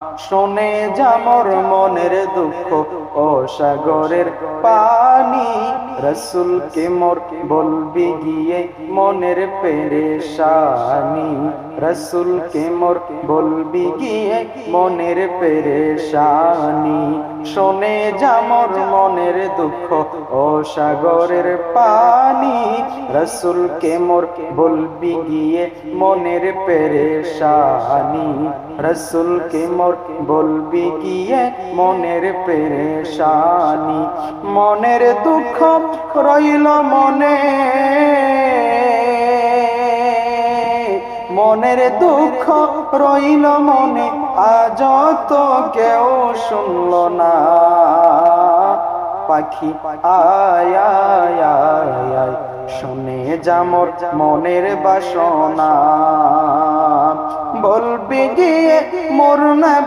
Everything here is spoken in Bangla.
শোনে যামর মনের দুঃখ ও সাগরের পানি, রসুলকে মোর বলবি গিয়ে মনের পেরেশানি, রসুলকে মোর বলবি গিয়ে মনের পেরেশানি। শোনে যামর মনের দুঃখ ও সাগরের পানি, রসুলকে মোর বলবি গিয়ে মনের পেরেশানি, রসুলকে মোর বলবি গিয়ে মনের পেরেশানি। মনের দুঃখ রইল মনে, মনের দুঃখ রইল মনে, আজ তো কেউ শুনল না। পাখি আয় আয় আয় আয়, শুনে যামর মনের বাসনা, বলবি গিয়ে মোর নবী